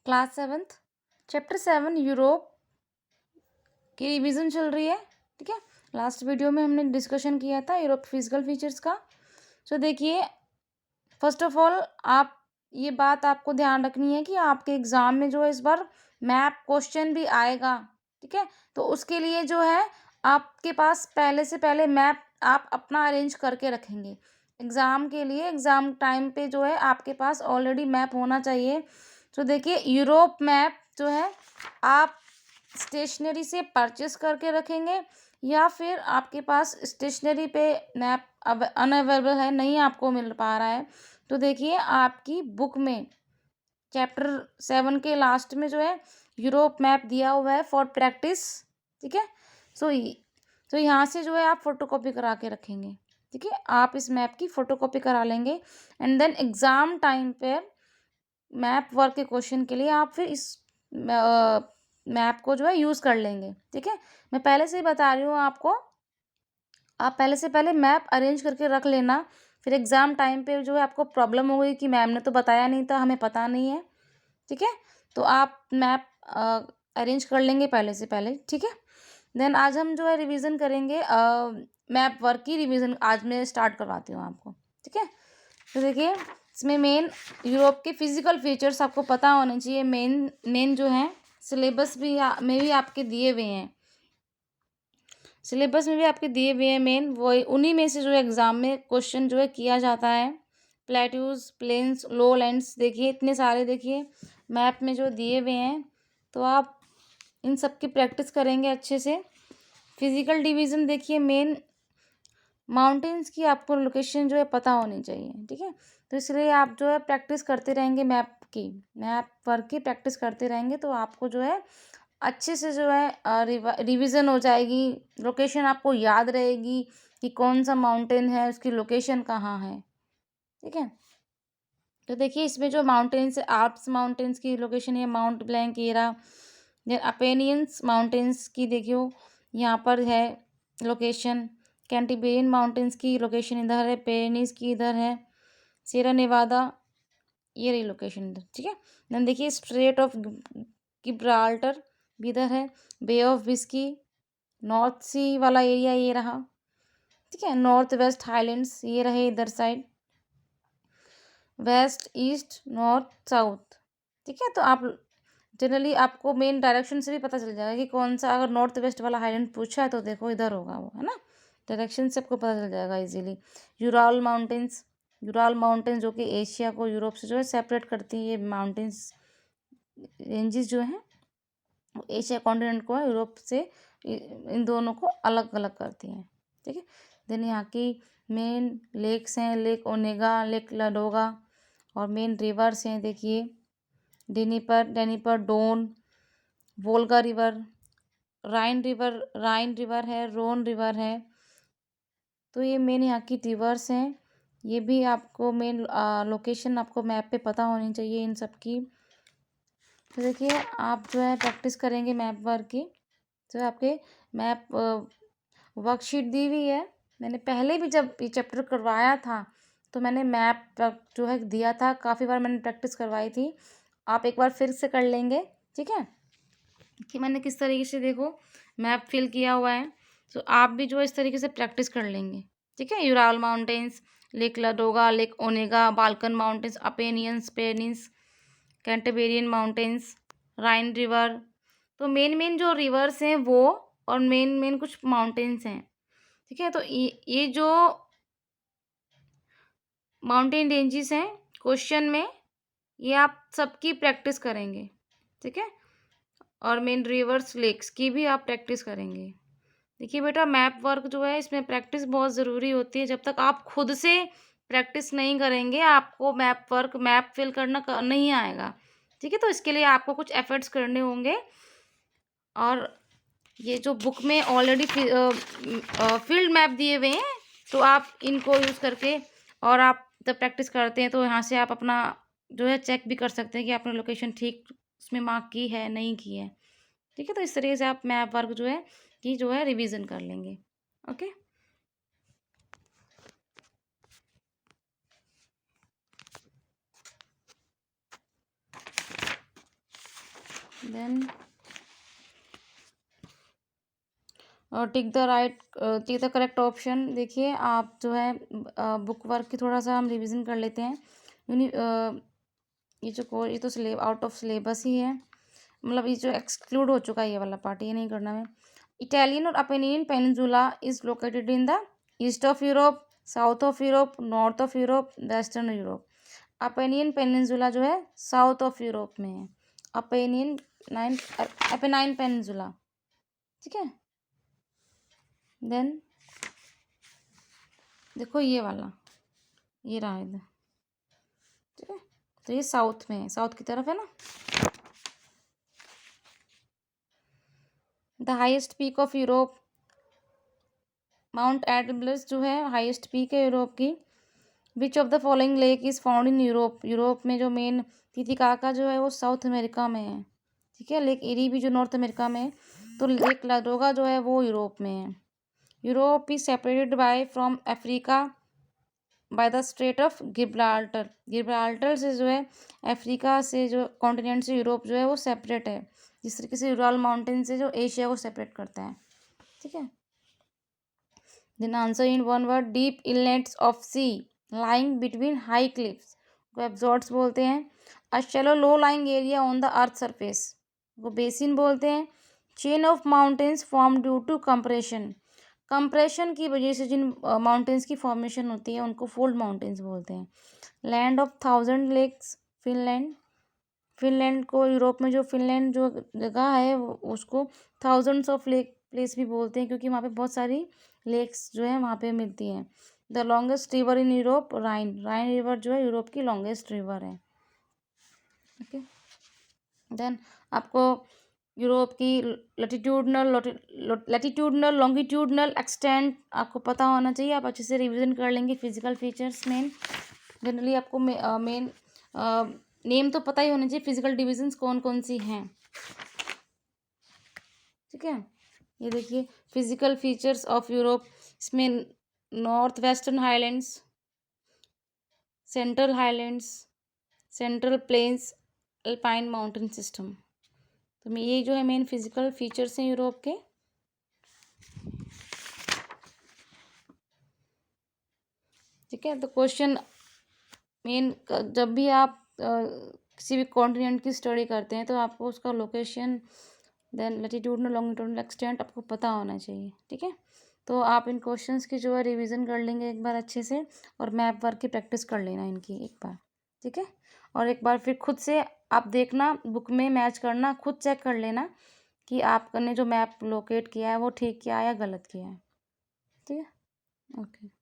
Class 7th chapter 7 Europe की revision चल रही है। ठीक है, लास्ट वीडियो में हमने डिस्कशन किया था यूरोप फिजिकल फीचर्स का। तो देखिए, फर्स्ट ऑफ ऑल आप ये बात आपको ध्यान रखनी है कि आपके एग्ज़ाम में जो है इस बार मैप क्वेश्चन भी आएगा। ठीक है, तो उसके लिए जो है आपके पास पहले से पहले मैप आप अपना अरेंज करके रखेंगे एग्ज़ाम के लिए। एग्ज़ाम टाइम पे जो है आपके पास ऑलरेडी मैप होना चाहिए। तो देखिए, यूरोप मैप जो है आप स्टेशनरी से परचेस करके रखेंगे या फिर आपके पास स्टेशनरी पे मैप अब अनअवेलेबल है, नहीं आपको मिल पा रहा है, तो देखिए आपकी बुक में चैप्टर 7 के लास्ट में जो है यूरोप मैप दिया हुआ है फॉर प्रैक्टिस। ठीक है, सो तो यहाँ से जो है आप फोटोकॉपी करा के रखेंगे। ठीक है, आप इस मैप की फोटोकॉपी करा लेंगे एंड देन एग्ज़ाम टाइम पे मैप वर्क के क्वेश्चन के लिए आप फिर इस मैप को जो है यूज़ कर लेंगे। ठीक है, मैं पहले से ही बता रही हूँ आपको, आप पहले से पहले मैप अरेंज करके रख लेना। फिर एग्ज़ाम टाइम पे जो है आपको प्रॉब्लम हो गई कि मैम ने तो बताया नहीं था, हमें पता नहीं है। ठीक है, तो आप मैप अरेंज कर लेंगे पहले से पहले। ठीक है, देन आज हम जो है रिवीजन करेंगे मैप वर्क की रिवीजन आज मैं स्टार्ट करवाती हूँ आपको। ठीक है, तो देखिए इसमें मेन यूरोप के फिजिकल फीचर्स आपको पता होने चाहिए। मेन मेन जो है सिलेबस में भी आपके दिए हुए हैं, सिलेबस में भी आपके दिए हुए हैं मेन, वही उन्हीं में से जो एग्ज़ाम में क्वेश्चन जो है किया जाता है। प्लेट्यूज, प्लेन्स, लो लैंड्स, देखिए इतने सारे देखिए मैप में जो दिए हुए हैं, तो आप इन सब की प्रैक्टिस करेंगे अच्छे से। फिजिकल डिवीज़न देखिए, मेन माउंटेन्स की आपको लोकेशन जो है पता होनी चाहिए। ठीक है, तो इसलिए आप जो है प्रैक्टिस करते रहेंगे मैप वर्क की प्रैक्टिस करते रहेंगे, तो आपको जो है अच्छे से जो है रिवीजन हो जाएगी। लोकेशन आपको याद रहेगी कि कौन सा माउंटेन है, उसकी लोकेशन कहाँ है। ठीक है, तो देखिए इसमें जो माउंटेन्स है, आल्प्स माउंटेन्स की लोकेशन है माउंट ब्लैंक ये रहा। देन अपेनियंस माउंटेन्स की देखियो यहाँ पर है लोकेशन। कैंटिबेरियन माउंटेन्स की लोकेशन इधर है, पेरेनीज की इधर है, सीरा नेवादा ये रही लोकेशन इधर। ठीक है, देन देखिए स्ट्रेट ऑफ गिब्राल्टर भी इधर है, बे ऑफ बिस्की, नॉर्थ सी वाला एरिया ये रहा। ठीक है, नॉर्थ वेस्ट हाईलैंड्स ये रहे इधर side, west east north south. ठीक है, तो आप जनरली आपको मेन डायरेक्शन से भी पता चल जाएगा कि कौन सा, अगर नॉर्थ वेस्ट वाला हाईलैंड पूछा है तो देखो इधर होगा वो, है ना। डायरेक्शन से आपको पता चल जाएगा easily. Ural mountains, Ural mountains जो कि एशिया को यूरोप से जो है सेपरेट करती है। ये माउंटेन्स रेंजेस जो हैं वो एशिया कॉन्टिनेंट को यूरोप से इन दोनों को अलग अलग करती हैं। ठीक है, देन यहाँ की मेन लेक्स हैं, लेक ओनेगा, लेक लाडोगा, और मेन रिवर्स हैं देखिए Dnieper, Don, Volga river, Rhine river है, रोन रिवर है। तो ये मेन यहाँ की रिवर्स हैं। ये भी आपको मेन लोकेशन आपको मैप पे पता होनी चाहिए इन सब की। तो देखिए आप जो है प्रैक्टिस करेंगे मैप वर्क की। तो आपके मैप वर्कशीट दी हुई है। मैंने पहले भी जब ये चैप्टर करवाया था तो मैंने मैप जो है दिया था, काफ़ी बार मैंने प्रैक्टिस करवाई थी। आप एक बार फिर से कर लेंगे। ठीक है, कि मैंने किस तरीके से देखो मैप फिल किया हुआ है, तो आप भी जो है इस तरीके से प्रैक्टिस कर लेंगे। ठीक है, Ural mountains, Lake Ladoga, Lake Onega, Balkan mountains, Apennines, Pennines, Cantabrian mountains, Rhine river. तो मेन मेन जो रिवर्स हैं वो, और मेन मेन कुछ माउंटेन्स हैं। ठीक है, तो ये जो माउंटेन रेंजेस हैं क्वेश्चन में, ये आप सबकी प्रैक्टिस करेंगे। ठीक है, और मेन रिवर्स लेक्स की भी आप प्रैक्टिस करेंगे। देखिए बेटा, मैप वर्क जो है इसमें प्रैक्टिस बहुत ज़रूरी होती है। जब तक आप खुद से प्रैक्टिस नहीं करेंगे आपको मैप वर्क मैप फिल करना नहीं आएगा। ठीक है, तो इसके लिए आपको कुछ एफर्ट्स करने होंगे, और ये जो बुक में ऑलरेडी फील्ड मैप दिए हुए हैं, तो आप इनको यूज़ करके, और आप जब प्रैक्टिस करते हैं तो यहाँ से आप अपना जो है चेक भी कर सकते हैं कि आपने लोकेशन ठीक उसमें मार्क की है नहीं की है। ठीक है, तो इस तरीके से आप मैप वर्क जो है कि जो है रिवीजन कर लेंगे। Okay, then tick the correct option. देखिए आप जो है बुक वर्क की थोड़ा सा हम रिवीजन कर लेते हैं। ये तो आउट ऑफ सिलेबस ही है, मतलब ये जो एक्सक्लूड हो चुका है ये वाला पार्ट, ये नहीं करना है। इटालियन और Apennine peninsula is located in the east of Europe, south of Europe, north of Europe, western Europe. Apennine peninsula जो है साउथ ऑफ यूरोप में है। अपेनाइन पेनिनसुला, ठीक है। देन देखो ये वाला, ये रहा इधर, ठीक है। तो ये साउथ में है, साउथ की तरफ है ना। The highest peak of Europe, mount Atlas जो है हाईएस्ट पीक है यूरोप की। Which of the following lake is found in Europe, Europe में जो मेन तितिकाका जो है वो साउथ अमेरिका में है, ठीक है। लेक इरी भी जो नॉर्थ अमेरिका में है, तो लेक लाडोगा जो है वो यूरोप में है। Europe is separated by from Africa by the straight of Gibraltar, Gibraltar से जो है अफ्रीका से जो कॉन्टिनेंट से यूरोप जो है वो सेपरेट है, जिस तरीके से यूराल माउंटेन से जो एशिया को सेपरेट करता है, ठीक है। Then answer in one word, deep inlets of sea lying between high cliffs को एब्जॉर्ट्स बोलते हैं। A shallow low lying area on the earth surface को बेसिन बोलते हैं। Chain of mountains form due to compression, compression की वजह से जिन माउंटेन्स की फॉर्मेशन होती है उनको फोल्ड माउंटेन्स बोलते हैं। Land of 1000 lakes, Finland, Finland को यूरोप में जो फिनलैंड जो जगह है उसको थाउजेंड्स ऑफ लेक प्लेस भी बोलते हैं, क्योंकि वहाँ पे बहुत सारी लेक्स जो है वहाँ पे मिलती हैं। The longest river in Europe, Rhine, Rhine river जो है यूरोप की लॉन्गेस्ट रिवर है, ओके। देन आपको यूरोप की लैटिट्यूडनल लॉन्गिट्यूडनल एक्सटेंट आपको पता होना चाहिए, आप अच्छे से रिवीजन कर लेंगे। फिजिकल फीचर्स मेन, जनरली आपको मेन नेम तो पता ही होना चाहिए, फिजिकल डिविजन्स कौन कौन सी हैं, ठीक है। ये देखिए फिजिकल फीचर्स ऑफ यूरोप, इसमें north western highlands, central highlands, central plains, alpine mountain system. तो ये जो है मेन फिजिकल फीचर्स हैं यूरोप के, ठीक है। तो क्वेश्चन मेन, जब भी आप किसी भी कॉन्टिनेंट की स्टडी करते हैं तो आपको उसका location, then latitudinal longitudinal extent आपको पता होना चाहिए, ठीक है। तो आप इन क्वेश्चंस की जो है रिवीजन कर लेंगे एक बार अच्छे से, और मैप वर्क की प्रैक्टिस कर लेना इनकी एक बार, ठीक है। और एक बार फिर खुद से आप देखना, बुक में मैच करना, खुद चेक कर लेना कि आपने जो मैप लोकेट किया है वो ठीक किया है या गलत किया है, ठीक है। ओके।